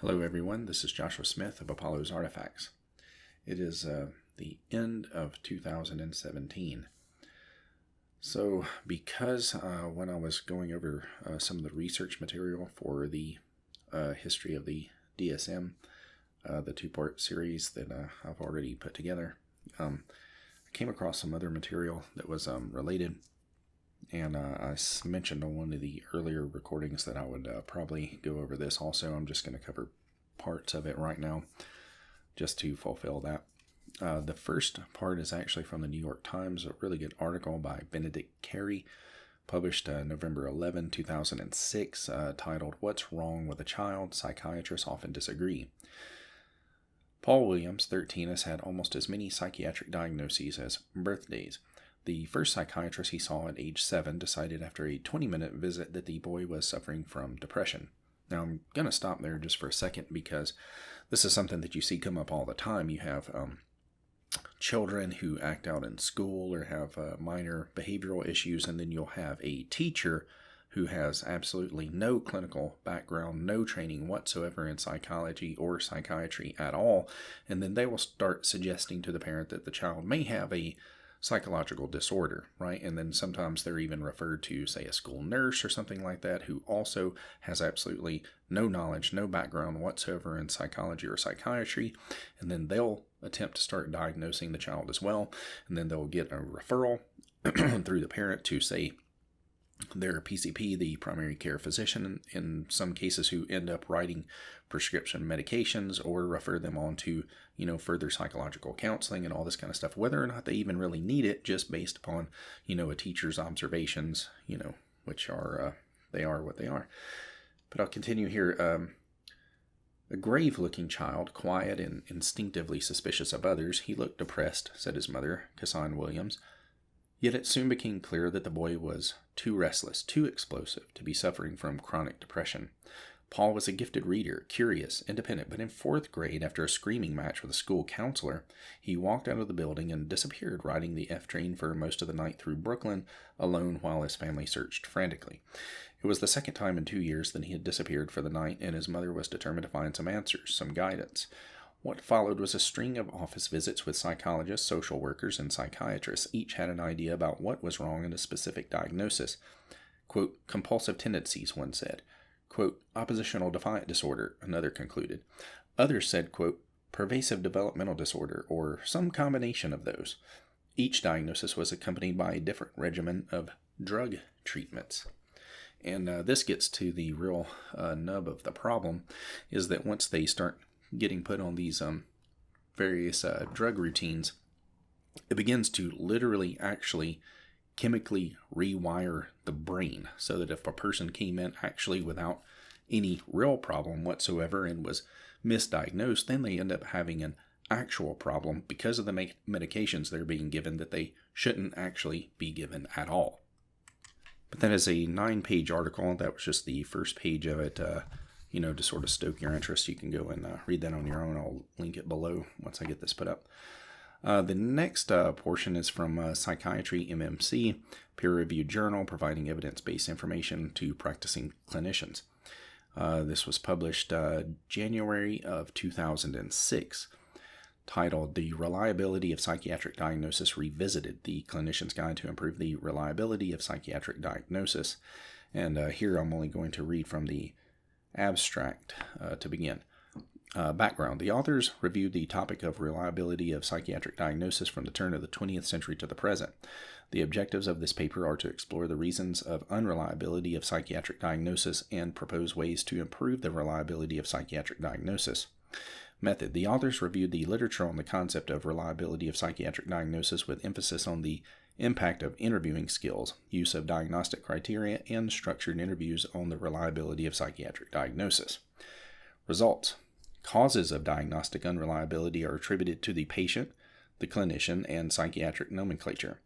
Hello everyone, this is Joshua Smith of Apollo's Artifacts. It is the end of 2017. So because when I was going over some of the research material for the history of the DSM, the two-part series that I've already put together, I came across some other material that was related. And I mentioned on one of the earlier recordings that I would probably go over this also. I'm just going to cover parts of it right now just to fulfill that. The first part is actually from the New York Times, a really good article by Benedict Carey, published November 11, 2006, titled, "What's Wrong with a Child? Psychiatrists Often Disagree." Paul Williams, 13, has had almost as many psychiatric diagnoses as birthdays. The first psychiatrist he saw at age 7 decided after a 20-minute visit that the boy was suffering from depression. Now, I'm going to stop there just for a second because this is something that you see come up all the time. You have children who act out in school or have minor behavioral issues, and then you'll have a teacher who has absolutely no clinical background, no training whatsoever in psychology or psychiatry at all, and then they will start suggesting to the parent that the child may have a psychological disorder, right? And then sometimes they're even referred to, say, a school nurse or something like that, who also has absolutely no knowledge, no background whatsoever in psychology or psychiatry. And then they'll attempt to start diagnosing the child as well. And then they'll get a referral through the parent to, say, their PCP, the primary care physician, in some cases, who end up writing prescription medications or refer them on to, further psychological counseling and all this kind of stuff, whether or not they even really need it, just based upon, a teacher's observations, which are, they are what they are. But I'll continue here. A grave-looking child, quiet and instinctively suspicious of others. He looked depressed, said his mother, Cassandra Williams. Yet it soon became clear that the boy was too restless, too explosive to be suffering from chronic depression. Paul was a gifted reader, curious, independent, but in 4th grade, after a screaming match with a school counselor, he walked out of the building and disappeared, riding the F train for most of the night through Brooklyn, alone while his family searched frantically. It was the second time in 2 years that he had disappeared for the night, and his mother was determined to find some answers, some guidance. What followed was a string of office visits with psychologists, social workers, and psychiatrists. Each had an idea about what was wrong in a specific diagnosis. Quote, compulsive tendencies, one said. Quote, oppositional defiant disorder, another concluded. Others said, quote, pervasive developmental disorder, or some combination of those. Each diagnosis was accompanied by a different regimen of drug treatments. And this gets to the real nub of the problem, is that once they start getting put on these various drug routines, it begins to literally actually chemically rewire the brain, so that if a person came in actually without any real problem whatsoever and was misdiagnosed, then they end up having an actual problem because of the medications they're being given that they shouldn't actually be given at all. But that is a 9-page article. That was just the first page of it. To sort of stoke your interest, you can go and read that on your own. I'll link it below once I get this put up. The next portion is from Psychiatry MMC, peer-reviewed journal providing evidence-based information to practicing clinicians. This was published January of 2006, titled The Reliability of Psychiatric Diagnosis Revisited, the Clinician's Guide to Improve the Reliability of Psychiatric Diagnosis. And here I'm only going to read from the abstract to begin. Background. The authors reviewed the topic of reliability of psychiatric diagnosis from the turn of the 20th century to the present. The objectives of this paper are to explore the reasons of unreliability of psychiatric diagnosis and propose ways to improve the reliability of psychiatric diagnosis. Method. The authors reviewed the literature on the concept of reliability of psychiatric diagnosis with emphasis on the impact of interviewing skills, use of diagnostic criteria, and structured interviews on the reliability of psychiatric diagnosis. Results. Causes of diagnostic unreliability are attributed to the patient, the clinician, and psychiatric nomenclature.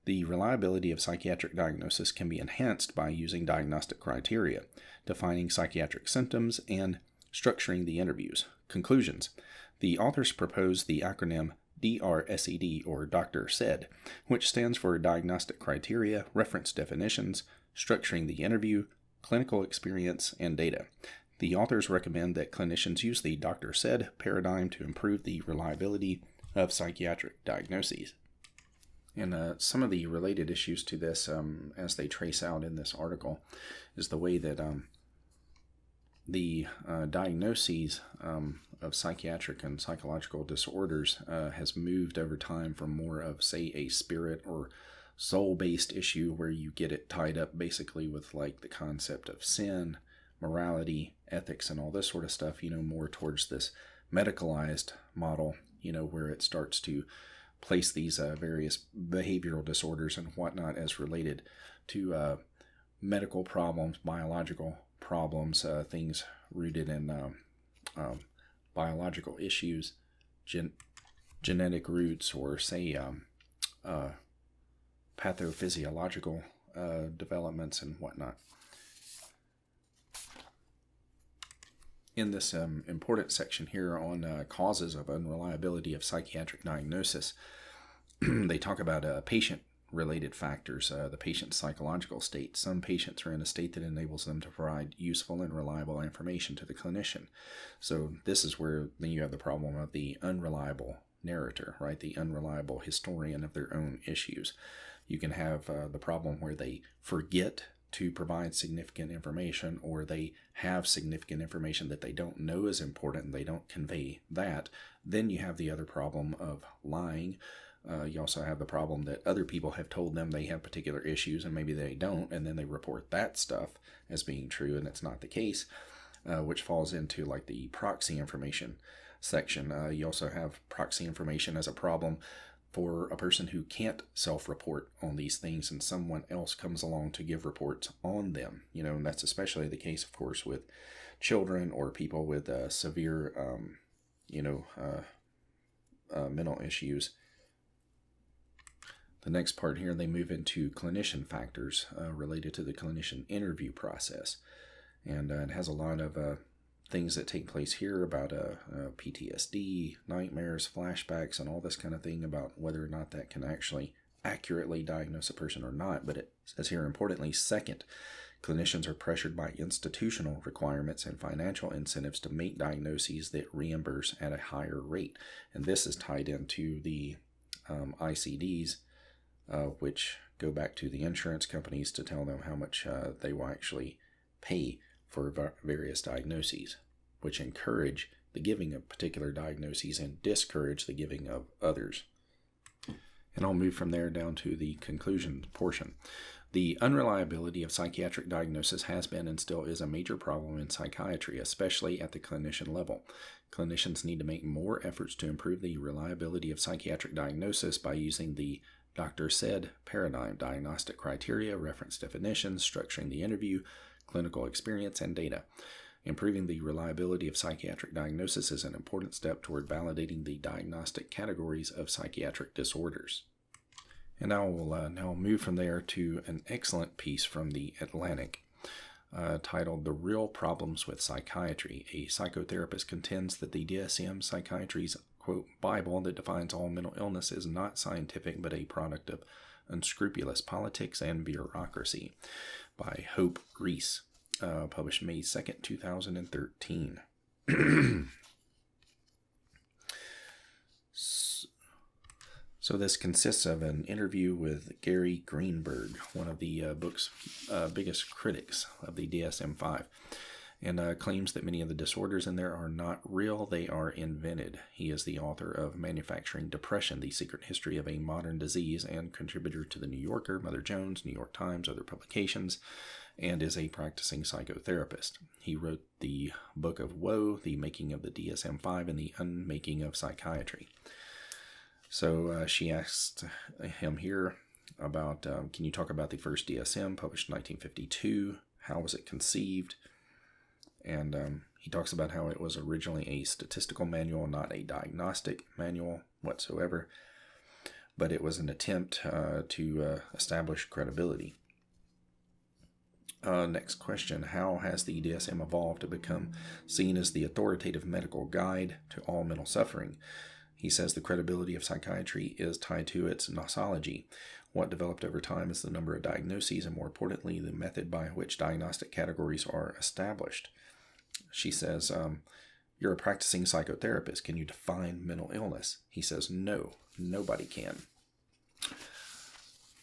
The reliability of psychiatric diagnosis can be enhanced by using diagnostic criteria, defining psychiatric symptoms, and structuring the interviews. Conclusions. The authors propose the acronym DRSED, or Doctor Said, which stands for Diagnostic Criteria, Reference Definitions, Structuring the Interview, Clinical Experience, and Data. The authors recommend that clinicians use the doctor said paradigm to improve the reliability of psychiatric diagnoses. And some of the related issues to this, as they trace out in this article, is the way that the diagnoses of psychiatric and psychological disorders has moved over time from more of, say, a spirit or soul-based issue where you get it tied up basically with like the concept of sin, morality, ethics, and all this sort of stuff, more towards this medicalized model, where it starts to place these various behavioral disorders and whatnot as related to medical problems, biological problems, things rooted in biological issues, genetic roots, or say pathophysiological developments and whatnot. In this important section here on causes of unreliability of psychiatric diagnosis, they talk about patient-related factors, the patient's psychological state. Some patients are in a state that enables them to provide useful and reliable information to the clinician. So this is where then you have the problem of the unreliable narrator, right? The unreliable historian of their own issues. You can have the problem where they forget to provide significant information, or they have significant information that they don't know is important and they don't convey that. Then you have the other problem of lying. You also have the problem that other people have told them they have particular issues and maybe they don't, and then they report that stuff as being true and it's not the case, which falls into like the proxy information section. You also have proxy information as a problem for a person who can't self-report on these things and someone else comes along to give reports on them. And that's especially the case, of course, with children or people with severe, mental issues. The next part here, they move into clinician factors related to the clinician interview process. And it has a lot of things that take place here about PTSD, nightmares, flashbacks, and all this kind of thing about whether or not that can actually accurately diagnose a person or not. But it says here, importantly, second, clinicians are pressured by institutional requirements and financial incentives to make diagnoses that reimburse at a higher rate. And this is tied into the ICDs, which go back to the insurance companies to tell them how much they will actually pay for various diagnoses, which encourage the giving of particular diagnoses and discourage the giving of others. And I'll move from there down to the conclusion portion. The unreliability of psychiatric diagnosis has been and still is a major problem in psychiatry, especially at the clinician level. Clinicians need to make more efforts to improve the reliability of psychiatric diagnosis by using the doctor said paradigm, diagnostic criteria, reference definitions, structuring the interview, clinical experience, and data. Improving the reliability of psychiatric diagnosis is an important step toward validating the diagnostic categories of psychiatric disorders. And I will now move from there to an excellent piece from the Atlantic titled "The Real Problems with Psychiatry." A psychotherapist contends that the DSM psychiatry's, quote, Bible that defines all mental illness is not scientific but a product of unscrupulous politics and bureaucracy, by Hope Reese, published May 2nd, 2013. So this consists of an interview with Gary Greenberg, one of the book's biggest critics of the DSM-5, and claims that many of the disorders in there are not real, they are invented. He is the author of Manufacturing Depression, The Secret History of a Modern Disease, and contributor to The New Yorker, Mother Jones, New York Times, other publications, and is a practicing psychotherapist. He wrote the Book of Woe, The Making of the DSM-5, and The Unmaking of Psychiatry. So she asked him here about, can you talk about the first DSM, published in 1952? How was it conceived? And he talks about how it was originally a statistical manual, not a diagnostic manual whatsoever, but it was an attempt to establish credibility. Next question, how has the DSM evolved to become seen as the authoritative medical guide to all mental suffering? He says the credibility of psychiatry is tied to its nosology. What developed over time is the number of diagnoses and, more importantly, the method by which diagnostic categories are established. She says, you're a practicing psychotherapist. Can you define mental illness? He says, no, nobody can.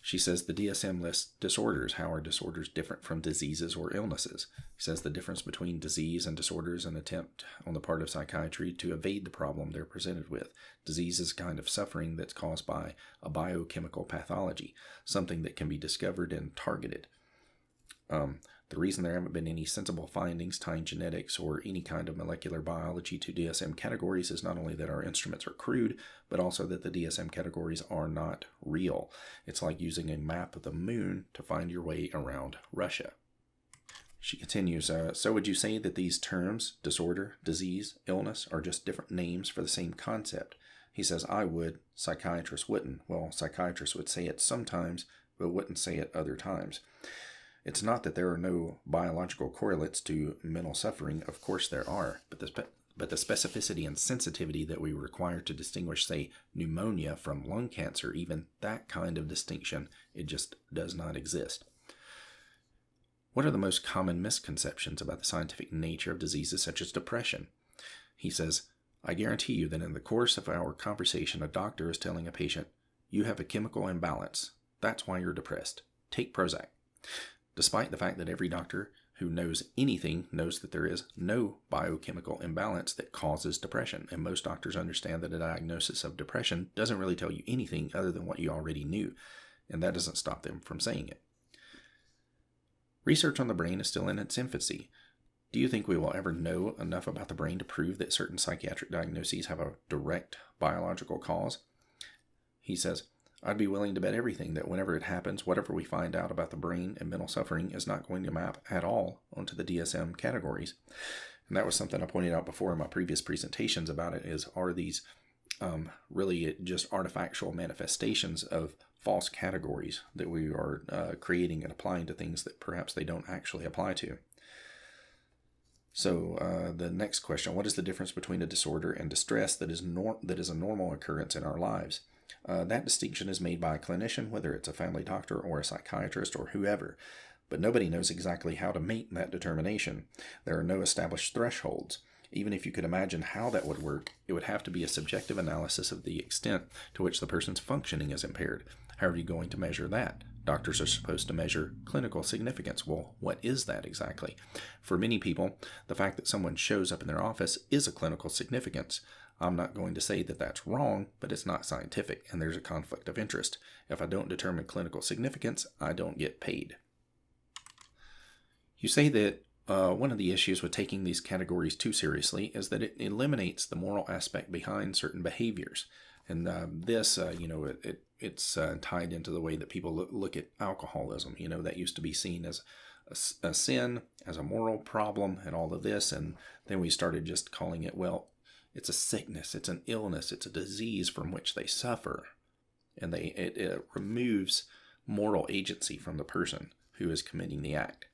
She says the DSM lists disorders. How are disorders different from diseases or illnesses? He says the difference between disease and disorder is an attempt on the part of psychiatry to evade the problem they're presented with. Disease is a kind of suffering that's caused by a biochemical pathology, something that can be discovered and targeted. The reason there haven't been any sensible findings tying genetics or any kind of molecular biology to DSM categories is not only that our instruments are crude, but also that the DSM categories are not real. It's like using a map of the moon to find your way around Russia. She continues, so would you say that these terms, disorder, disease, illness, are just different names for the same concept? He says, I would, psychiatrists wouldn't. Well, psychiatrists would say it sometimes, but wouldn't say it other times. It's not that there are no biological correlates to mental suffering. Of course there are, but the specificity and sensitivity that we require to distinguish, say, pneumonia from lung cancer, even that kind of distinction, it just does not exist. What are the most common misconceptions about the scientific nature of diseases such as depression? He says, I guarantee you that in the course of our conversation, a doctor is telling a patient, you have a chemical imbalance. That's why you're depressed. Take Prozac. Despite the fact that every doctor who knows anything knows that there is no biochemical imbalance that causes depression. And most doctors understand that a diagnosis of depression doesn't really tell you anything other than what you already knew. And that doesn't stop them from saying it. Research on the brain is still in its infancy. Do you think we will ever know enough about the brain to prove that certain psychiatric diagnoses have a direct biological cause? He says, I'd be willing to bet everything that whenever it happens, whatever we find out about the brain and mental suffering is not going to map at all onto the DSM categories. And that was something I pointed out before in my previous presentations about it, is are these really just artifactual manifestations of false categories that we are creating and applying to things that perhaps they don't actually apply to. So the next question, what is the difference between a disorder and distress that is a normal occurrence in our lives? That distinction is made by a clinician, whether it's a family doctor or a psychiatrist or whoever, but nobody knows exactly how to make that determination. There are no established thresholds. Even if you could imagine how that would work, it would have to be a subjective analysis of the extent to which the person's functioning is impaired. How are you going to measure that? Doctors are supposed to measure clinical significance. Well, what is that exactly? For many people, the fact that someone shows up in their office is a clinical significance. I'm not going to say that that's wrong, but it's not scientific, and there's a conflict of interest. If I don't determine clinical significance, I don't get paid. You say that one of the issues with taking these categories too seriously is that it eliminates the moral aspect behind certain behaviors. And it's tied into the way that people look at alcoholism. That used to be seen as a sin, as a moral problem, and all of this. And then we started just calling it, well, it's a sickness, it's an illness, it's a disease from which they suffer. And it removes moral agency from the person who is committing the act.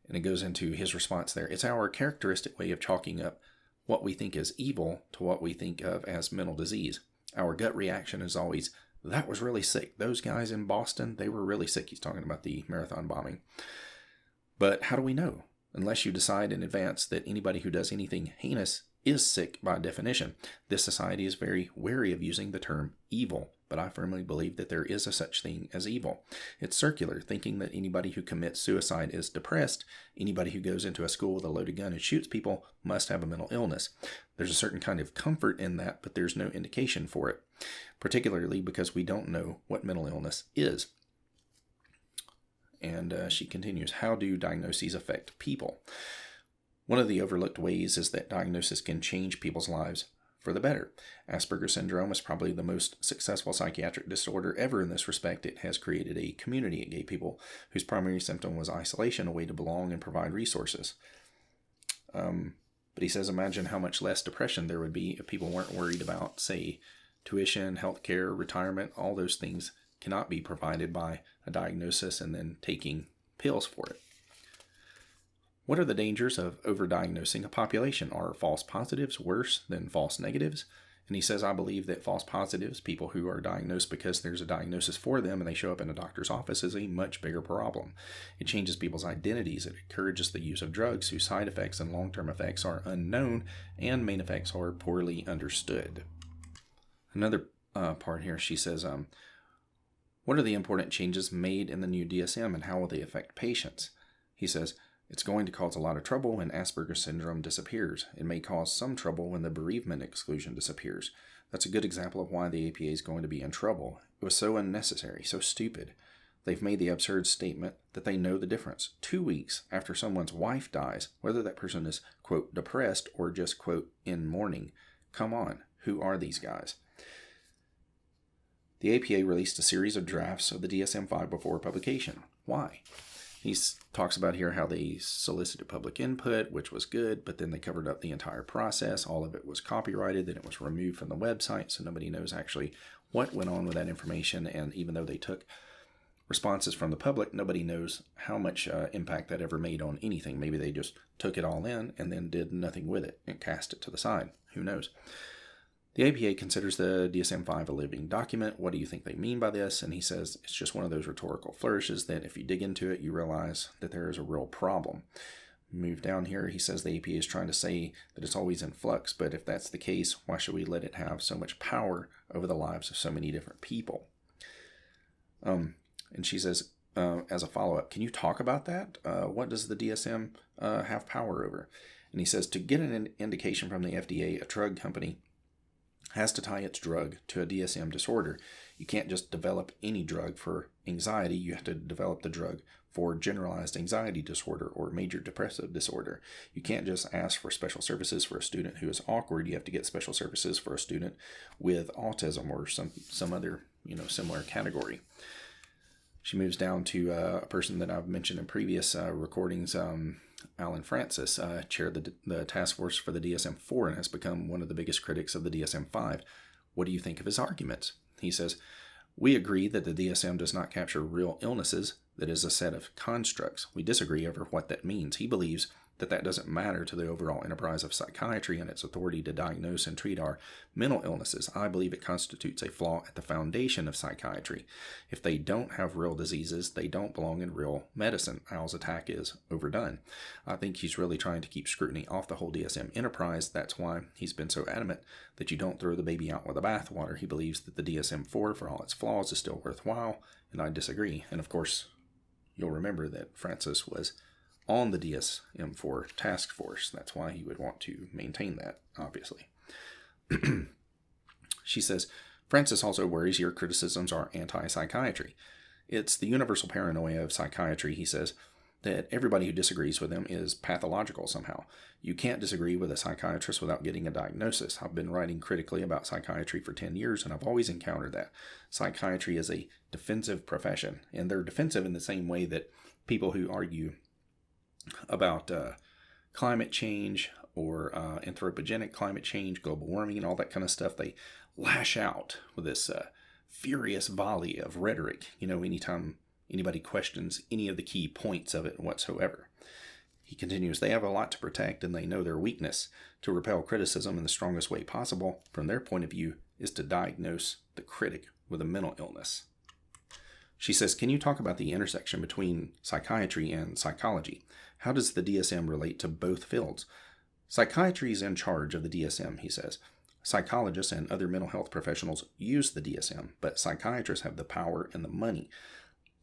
And it goes into his response there. It's our characteristic way of chalking up what we think is evil to what we think of as mental disease. Our gut reaction is always, that was really sick. Those guys in Boston, they were really sick. He's talking about the marathon bombing. But how do we know? Unless you decide in advance that anybody who does anything heinous is sick by definition. This society is very wary of using the term evil, but I firmly believe that there is a such thing as evil. It's circular, thinking that anybody who commits suicide is depressed. Anybody who goes into a school with a loaded gun and shoots people must have a mental illness. There's a certain kind of comfort in that, but there's no indication for it, particularly because we don't know what mental illness is. And she continues, how do diagnoses affect people? One of the overlooked ways is that diagnosis can change people's lives for the better. Asperger's syndrome is probably the most successful psychiatric disorder ever in this respect. It has created a community. It gave people whose primary symptom was isolation a way to belong and provide resources. But he says, imagine how much less depression there would be if people weren't worried about, say, tuition, healthcare, retirement. All those things cannot be provided by a diagnosis and then taking pills for it. What are the dangers of overdiagnosing a population? Are false positives worse than false negatives? And he says, I believe that false positives, people who are diagnosed because there's a diagnosis for them and they show up in a doctor's office, is a much bigger problem. It changes people's identities. It encourages the use of drugs whose side effects and long-term effects are unknown and main effects are poorly understood. Another part here, she says, what are the important changes made in the new DSM and how will they affect patients? He says, it's going to cause a lot of trouble when Asperger's syndrome disappears. It may cause some trouble when the bereavement exclusion disappears. That's a good example of why the APA is going to be in trouble. It was so unnecessary, so stupid. They've made the absurd statement that they know the difference 2 weeks after someone's wife dies, whether that person is, quote, depressed or just, quote, in mourning. Come on, who are these guys? The APA released a series of drafts of the DSM-5 before publication. Why? He talks about here how they solicited public input, which was good, but then they covered up the entire process. All of it was copyrighted, then it was removed from the website, so nobody knows actually what went on with that information. And even though they took responses from the public, nobody knows how much impact that ever made on anything. Maybe they just took it all in and then did nothing with it and cast it to the side. Who knows? The APA considers the DSM-5 a living document. What do you think they mean by this? And he says it's just one of those rhetorical flourishes that if you dig into it, you realize that there is a real problem. Move down here, he says the APA is trying to say that it's always in flux, but if that's the case, why should we let it have so much power over the lives of so many different people? And she says, as a follow-up, can you talk about that? What does the DSM have power over? And he says, to get an indication from the FDA, a drug company has to tie its drug to a DSM disorder. You can't just develop any drug for anxiety. You have to develop the drug for generalized anxiety disorder or major depressive disorder. You can't just ask for special services for a student who is awkward. You have to get special services for a student with autism or some other, similar category. She moves down to a person that I've mentioned in previous recordings, Alan Francis, chaired the task force for the DSM-4 and has become one of the biggest critics of the DSM-5. What do you think of his arguments? He says, we agree that the DSM does not capture real illnesses, that is a set of constructs. We disagree over what that means. He believes that doesn't matter to the overall enterprise of psychiatry and its authority to diagnose and treat our mental illnesses. I believe it constitutes a flaw at the foundation of psychiatry. If they don't have real diseases, they don't belong in real medicine. Al's attack is overdone. I think he's really trying to keep scrutiny off the whole DSM enterprise. That's why he's been so adamant that you don't throw the baby out with the bathwater. He believes that the DSM-4, for all its flaws, is still worthwhile, and I disagree. And of course, you'll remember that Francis was on the DSM-4 task force. That's why he would want to maintain that, obviously. She says, Francis also worries your criticisms are anti-psychiatry. It's the universal paranoia of psychiatry, he says, that everybody who disagrees with him is pathological somehow. You can't disagree with a psychiatrist without getting a diagnosis. I've been writing critically about psychiatry for 10 years, and I've always encountered that. Psychiatry is a defensive profession, and they're defensive in the same way that people who argue about climate change or anthropogenic climate change, global warming, and all that kind of stuff, they lash out with this furious volley of rhetoric, anytime anybody questions any of the key points of it whatsoever. He continues, they have a lot to protect and they know their weakness. To repel criticism in the strongest way possible, from their point of view, is to diagnose the critic with a mental illness. She says, can you talk about the intersection between psychiatry and psychology? How does the DSM relate to both fields? Psychiatry is in charge of the DSM, he says. Psychologists and other mental health professionals use the DSM, but psychiatrists have the power and the money.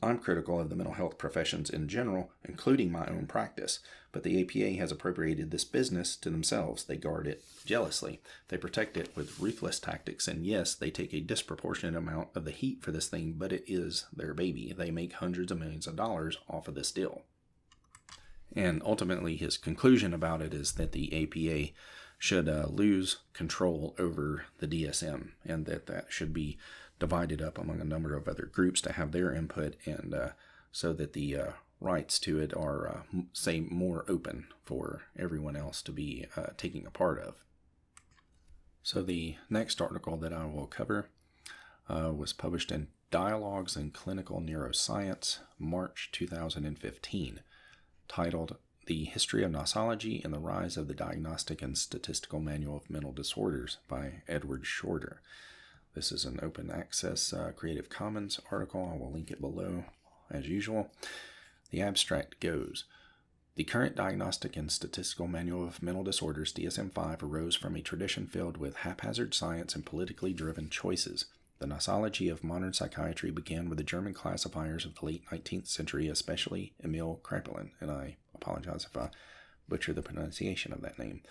I'm critical of the mental health professions in general, including my own practice, but the APA has appropriated this business to themselves. They guard it jealously. They protect it with ruthless tactics, and yes, they take a disproportionate amount of the heat for this thing, but it is their baby. They make hundreds of millions of dollars off of this deal. And ultimately, his conclusion about it is that the APA should lose control over the DSM, and that should be divided up among a number of other groups to have their input, and so that the rights to it are, say, more open for everyone else to be taking a part of. So the next article that I will cover was published in Dialogues in Clinical Neuroscience, March 2015, titled The History of Nosology and the Rise of the Diagnostic and Statistical Manual of Mental Disorders by Edward Shorter. This is an open access Creative Commons article. I will link it below as usual. The abstract goes, the current Diagnostic and Statistical Manual of Mental Disorders, DSM-5, arose from a tradition filled with haphazard science and politically driven choices. The nosology of modern psychiatry began with the German classifiers of the late 19th century, especially Emil Kraepelin, and I apologize if I butcher the pronunciation of that name.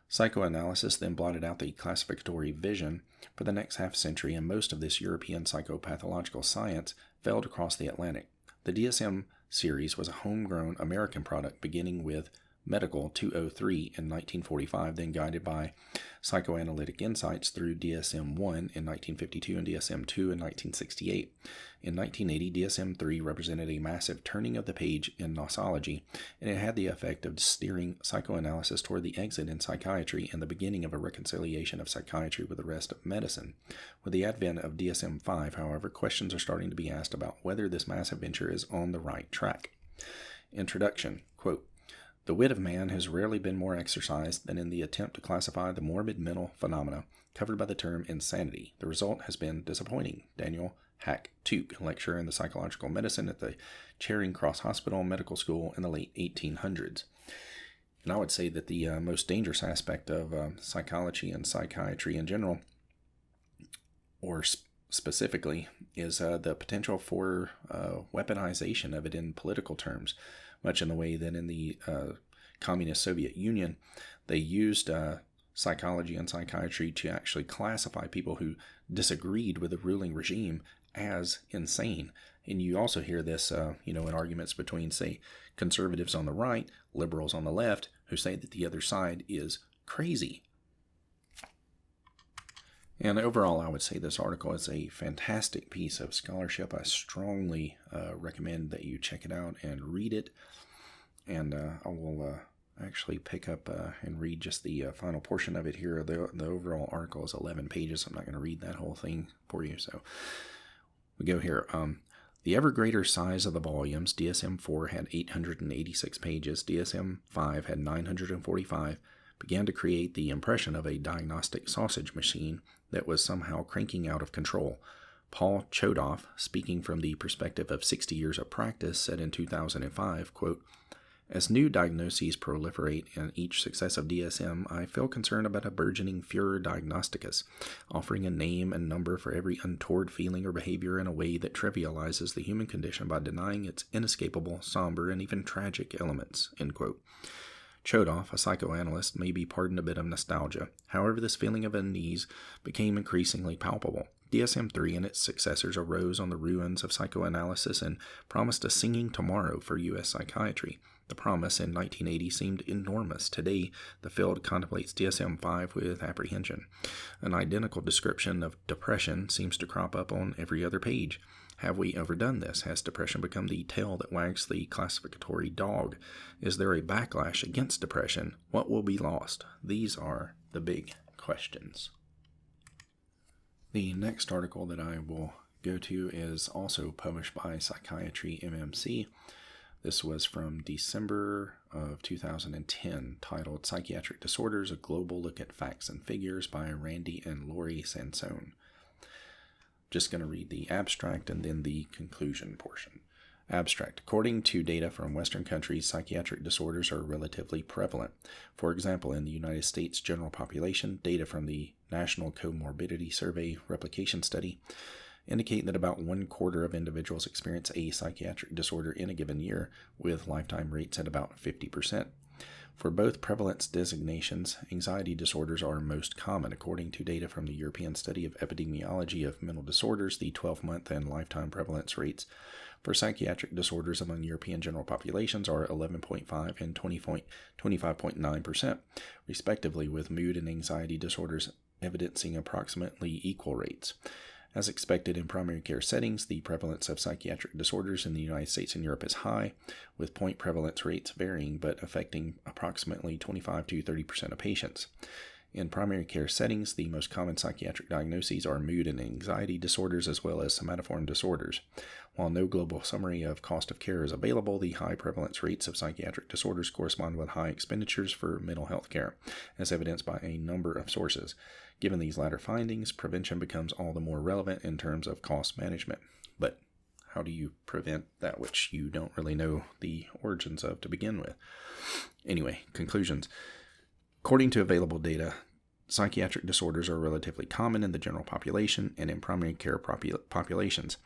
Psychoanalysis then blotted out the classificatory vision for the next half century, and most of this European psychopathological science failed across the Atlantic. The DSM series was a homegrown American product beginning with Medical 203 in 1945, then guided by psychoanalytic insights through DSM-1 in 1952 and DSM-2 in 1968. In 1980, DSM-3 represented a massive turning of the page in nosology, and it had the effect of steering psychoanalysis toward the exit in psychiatry and the beginning of a reconciliation of psychiatry with the rest of medicine. With the advent of DSM-5, however, questions are starting to be asked about whether this massive venture is on the right track. Introduction, quote, the wit of man has rarely been more exercised than in the attempt to classify the morbid mental phenomena covered by the term insanity. The result has been disappointing. Daniel Hack-Tuke, lecturer in the psychological medicine at the Charing Cross Hospital Medical School in the late 1800s. And I would say that the most dangerous aspect of psychology and psychiatry in general, or specifically, is the potential for weaponization of it in political terms, much in the way that in the communist Soviet Union, they used psychology and psychiatry to actually classify people who disagreed with the ruling regime as insane. And you also hear this, in arguments between, say, conservatives on the right, liberals on the left, who say that the other side is crazy. And overall, I would say this article is a fantastic piece of scholarship. I strongly recommend that you check it out and read it. And I will actually pick up and read just the final portion of it here. The overall article is 11 pages. I'm not going to read that whole thing for you. So we go here. The ever greater size of the volumes, DSM-4 had 886 pages, DSM-5 had 945, began to create the impression of a diagnostic sausage machine that was somehow cranking out of control. Paul Chodoff, speaking from the perspective of 60 years of practice, said in 2005, quote, as new diagnoses proliferate in each successive DSM, I feel concerned about a burgeoning furor diagnosticus, offering a name and number for every untoward feeling or behavior in a way that trivializes the human condition by denying its inescapable, somber, and even tragic elements, end quote. Chodoff, a psychoanalyst, may be pardoned a bit of nostalgia. However, this feeling of unease became increasingly palpable. DSM-3 and its successors arose on the ruins of psychoanalysis and promised a singing tomorrow for U.S. psychiatry. The promise in 1980 seemed enormous. Today, the field contemplates DSM-5 with apprehension. An identical description of depression seems to crop up on every other page. Have we overdone this? Has depression become the tail that wags the classificatory dog? Is there a backlash against depression? What will be lost? These are the big questions. The next article that I will go to is also published by Psychiatry MMC. This was from December of 2010, titled Psychiatric Disorders, A Global Look at Facts and Figures by Randy and Lori Sansone. Just going to read the abstract and then the conclusion portion. Abstract. According to data from Western countries, psychiatric disorders are relatively prevalent. For example, in the United States general population, data from the National Comorbidity Survey Replication Study indicate that about 1/4 of individuals experience a psychiatric disorder in a given year, with lifetime rates at about 50%. For both prevalence designations, anxiety disorders are most common. According to data from the European Study of Epidemiology of Mental Disorders, the 12-month and lifetime prevalence rates for psychiatric disorders among European general populations are 11.5 and 25.9%, respectively, with mood and anxiety disorders evidencing approximately equal rates. As expected in primary care settings, the prevalence of psychiatric disorders in the United States and Europe is high, with point prevalence rates varying but affecting approximately 25 to 30% of patients. In primary care settings, the most common psychiatric diagnoses are mood and anxiety disorders as well as somatoform disorders. While no global summary of cost of care is available, the high prevalence rates of psychiatric disorders correspond with high expenditures for mental health care, as evidenced by a number of sources. Given these latter findings, prevention becomes all the more relevant in terms of cost management. But how do you prevent that which you don't really know the origins of to begin with? Anyway, conclusions. According to available data, psychiatric disorders are relatively common in the general population and in primary care populations.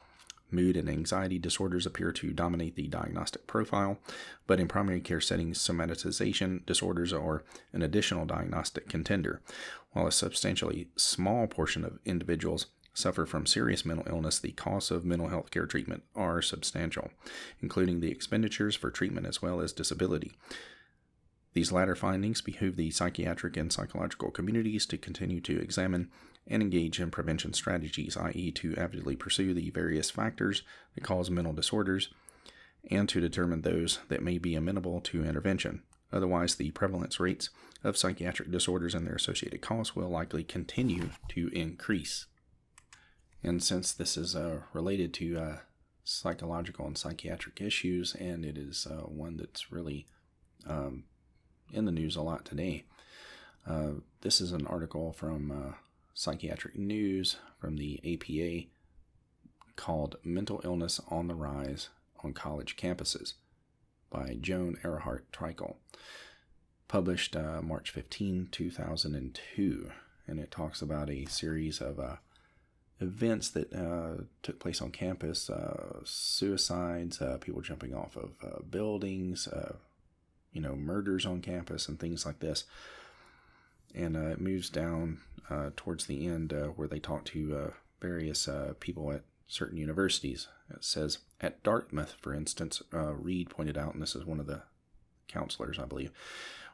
Mood and anxiety disorders appear to dominate the diagnostic profile, but in primary care settings, somatization disorders are an additional diagnostic contender. While a substantially small portion of individuals suffer from serious mental illness, the costs of mental health care treatment are substantial, including the expenditures for treatment as well as disability. These latter findings behoove the psychiatric and psychological communities to continue to examine and engage in prevention strategies, i.e. to avidly pursue the various factors that cause mental disorders and to determine those that may be amenable to intervention. Otherwise, the prevalence rates of psychiatric disorders and their associated costs will likely continue to increase. And since this is related to psychological and psychiatric issues, and it is one that's really in the news a lot today. This is an article from Psychiatric News from the APA called Mental Illness on the Rise on College Campuses by Joan Earhart-Treichel, published March 15, 2002. And it talks about a series of events that took place on campus, suicides, people jumping off of buildings, murders on campus and things like this. And it moves down towards the end where they talk to various people at certain universities. It says, at Dartmouth, for instance, Reed pointed out, and this is one of the counselors, I believe,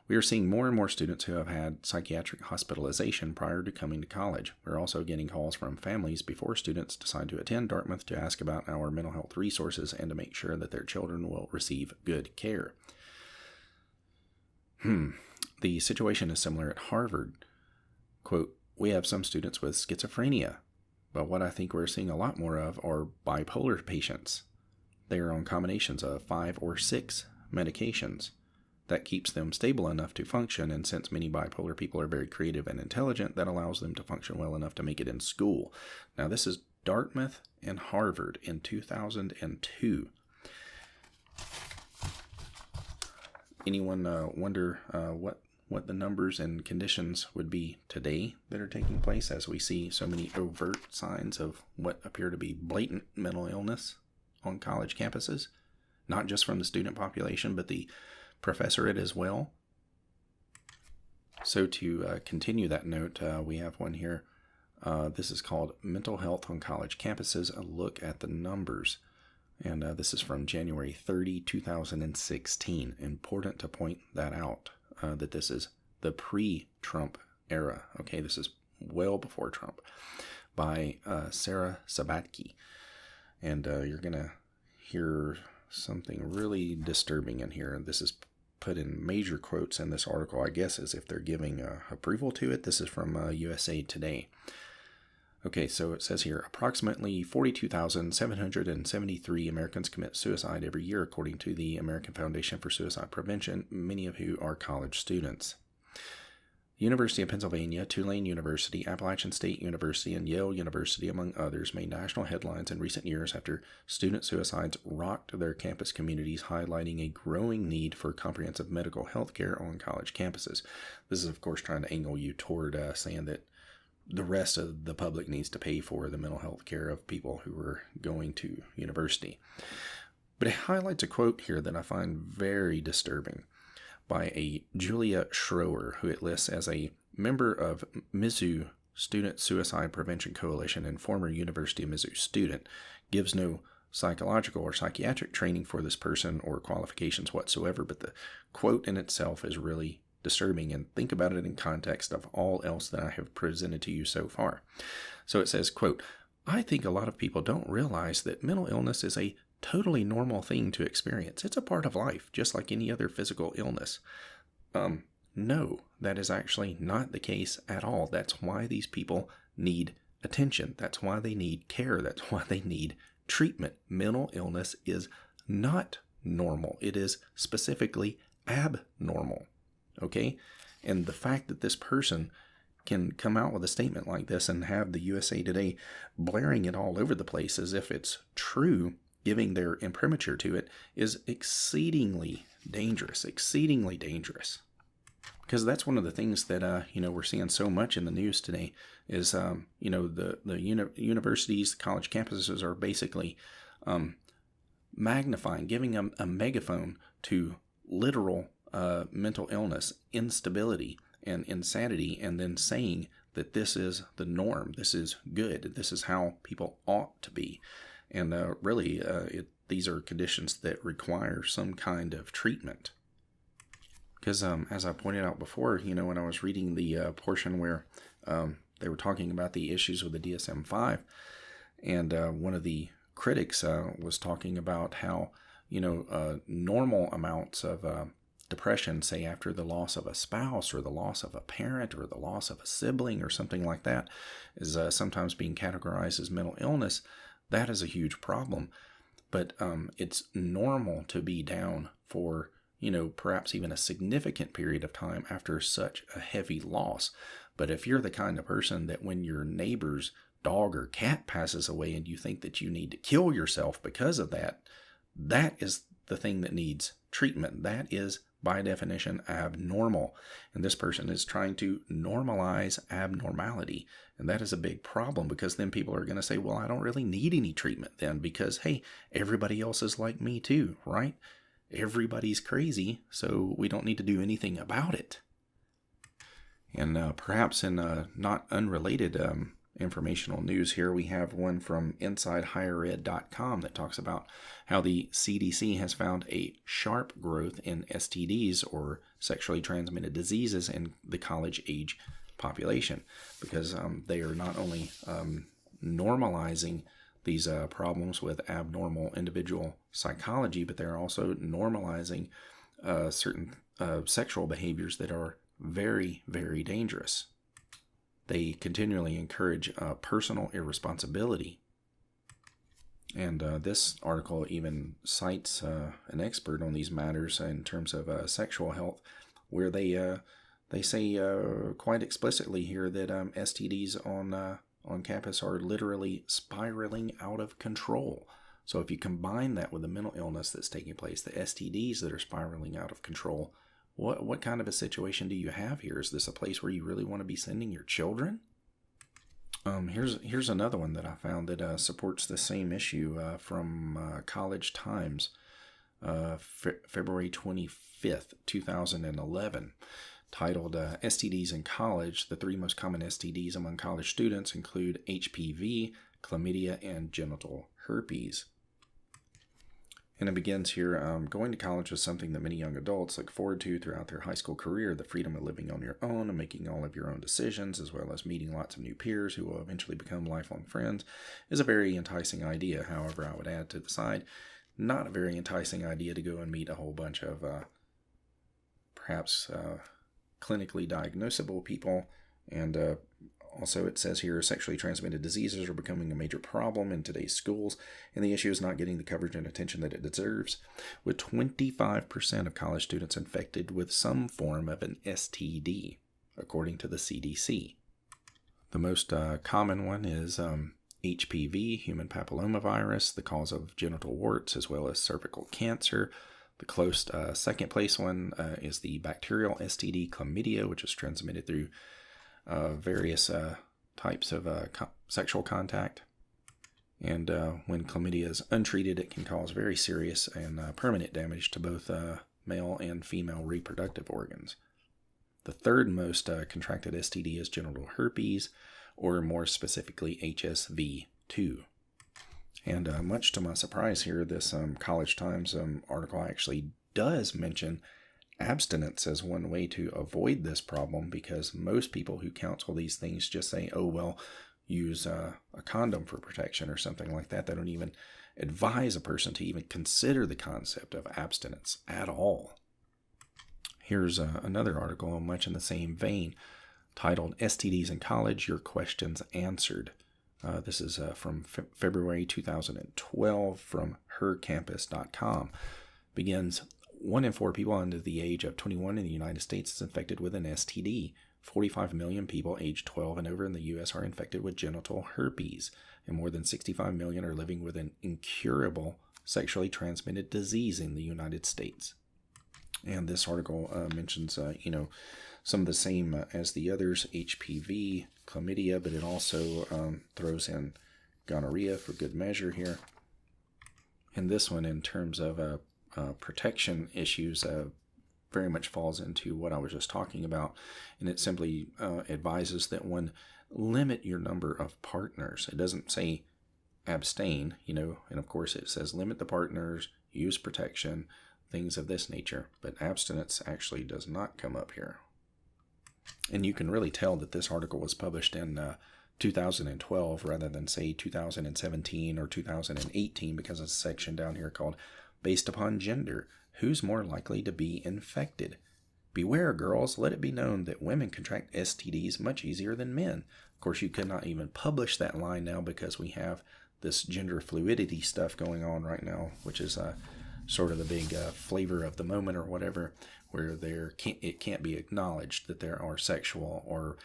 we are seeing more and more students who have had psychiatric hospitalization prior to coming to college. We're also getting calls from families before students decide to attend Dartmouth to ask about our mental health resources and to make sure that their children will receive good care. The situation is similar at Harvard. Quote, we have some students with schizophrenia, but what I think we're seeing a lot more of are bipolar patients. They are on combinations of 5 or 6 medications. That keeps them stable enough to function, and since many bipolar people are very creative and intelligent, that allows them to function well enough to make it in school. Now, this is Dartmouth and Harvard in 2002. Anyone wonder what the numbers and conditions would be today that are taking place as we see so many overt signs of what appear to be blatant mental illness on college campuses? Not just from the student population, but the professorate as well. So to continue that note, we have one here. This is called Mental Health on College Campuses, a look at the numbers. And this is from January 30, 2016. Important to point that out, that this is the pre-Trump era. Okay, this is well before Trump, by Sarah Sabatke. And you're going to hear something really disturbing in here. This is put in major quotes in this article, I guess, as if they're giving approval to it. This is from USA Today. Okay, so it says here, approximately 42,773 Americans commit suicide every year, according to the American Foundation for Suicide Prevention, many of who are college students. The University of Pennsylvania, Tulane University, Appalachian State University, and Yale University, among others, made national headlines in recent years after student suicides rocked their campus communities, highlighting a growing need for comprehensive medical health care on college campuses. This is, of course, trying to angle you toward saying that the rest of the public needs to pay for the mental health care of people who are going to university. But it highlights a quote here that I find very disturbing by a Julia Schroer, who it lists as a member of Mizzou Student Suicide Prevention Coalition and former University of Mizzou student. Gives no psychological or psychiatric training for this person or qualifications whatsoever, but the quote in itself is really disturbing, and think about it in context of all else that I have presented to you so far. So it says, quote, I think a lot of people don't realize that mental illness is a totally normal thing to experience. It's a part of life, just like any other physical illness. No, that is actually not the case at all. That's why these people need attention. That's why they need care. That's why they need treatment. Mental illness is not normal. It is specifically abnormal. Okay? And the fact that this person can come out with a statement like this and have the USA Today blaring it all over the place as if it's true, giving their imprimatur to it, is exceedingly dangerous. Exceedingly dangerous. Because that's one of the things that we're seeing so much in the news today is the universities, the college campuses are basically magnifying, giving a megaphone to literal mental illness, instability, and insanity, and then saying that this is the norm, this is good, this is how people ought to be. And really, these are conditions that require some kind of treatment. Because as I pointed out before, when I was reading the portion where they were talking about the issues with the DSM-5, and one of the critics was talking about how, normal amounts of depression, say after the loss of a spouse or the loss of a parent or the loss of a sibling or something like that, is sometimes being categorized as mental illness. That is a huge problem. But it's normal to be down for perhaps even a significant period of time after such a heavy loss. But if you're the kind of person that when your neighbor's dog or cat passes away and you think that you need to kill yourself because of that, that is the thing that needs treatment. That is, by definition, abnormal. And this person is trying to normalize abnormality. And that is a big problem, because then people are going to say, well, I don't really need any treatment then, because, hey, everybody else is like me too, right? Everybody's crazy, so we don't need to do anything about it. And perhaps in not unrelated informational news here, we have one from InsideHigherEd.com that talks about how the CDC has found a sharp growth in STDs, or sexually transmitted diseases, in the college age population, because they are not only normalizing these problems with abnormal individual psychology, but they're also normalizing certain sexual behaviors that are very, very dangerous. They continually encourage personal irresponsibility. And this article even cites an expert on these matters in terms of sexual health, where they say quite explicitly here that STDs on campus are literally spiraling out of control. So if you combine that with the mental illness that's taking place, the STDs that are spiraling out of control, what kind of a situation do you have here? Is this a place where you really want to be sending your children? Here's another one that I found that supports the same issue from College Times, February 25th, 2011. Titled STDs in College. The 3 most common STDs among college students include HPV, chlamydia, and genital herpes. And it begins here, going to college is something that many young adults look forward to throughout their high school career. The freedom of living on your own and making all of your own decisions, as well as meeting lots of new peers who will eventually become lifelong friends, is a very enticing idea. However, I would add to the side, not a very enticing idea to go and meet a whole bunch of perhaps clinically diagnosable people. And also it says here, sexually transmitted diseases are becoming a major problem in today's schools, and the issue is not getting the coverage and attention that it deserves, with 25% of college students infected with some form of an STD, according to the CDC. The most common one is HPV, human papillomavirus, the cause of genital warts, as well as cervical cancer. The close second place one is the bacterial STD chlamydia, which is transmitted through various types of sexual contact. And when chlamydia is untreated, it can cause very serious and permanent damage to both male and female reproductive organs. The third most contracted STD is genital herpes, or more specifically HSV-2. And much to my surprise here, this College Times article actually does mention abstinence as one way to avoid this problem, because most people who counsel these things just say, oh, well, use a condom for protection or something like that. They don't even advise a person to even consider the concept of abstinence at all. Here's another article much in the same vein titled STDs in College, Your Questions Answered. This is from February 2012 from hercampus.com. Begins, 1 in 4 people under the age of 21 in the United States is infected with an STD. 45 million people aged 12 and over in the U.S. are infected with genital herpes, and more than 65 million are living with an incurable sexually transmitted disease in the United States. And this article mentions, some of the same as the others, HPV, chlamydia, but it also throws in gonorrhea for good measure here. And this one, in terms of protection issues, very much falls into what I was just talking about. And it simply advises that one limit your number of partners. It doesn't say abstain, and of course it says limit the partners, use protection, things of this nature. But abstinence actually does not come up here. And you can really tell that this article was published in 2012 rather than, say, 2017 or 2018, because it's a section down here called Based Upon Gender, Who's More Likely to Be Infected? Beware, girls, let it be known that women contract STDs much easier than men. Of course, you could not even publish that line now because we have this gender fluidity stuff going on right now, which is sort of the big flavor of the moment or whatever, where it can't be acknowledged that there are sexual or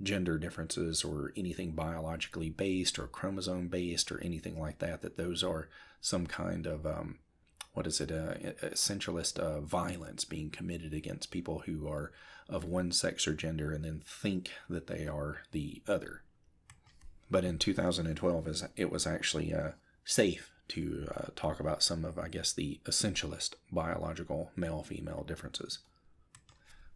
gender differences or anything biologically based or chromosome based or anything like that, that those are some kind of, essentialist violence being committed against people who are of one sex or gender and then think that they are the other. But in 2012, it was actually safe to talk about some of, I guess, the essentialist biological male-female differences.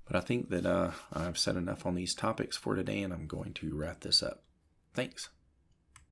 But I think that I've said enough on these topics for today, and I'm going to wrap this up. Thanks.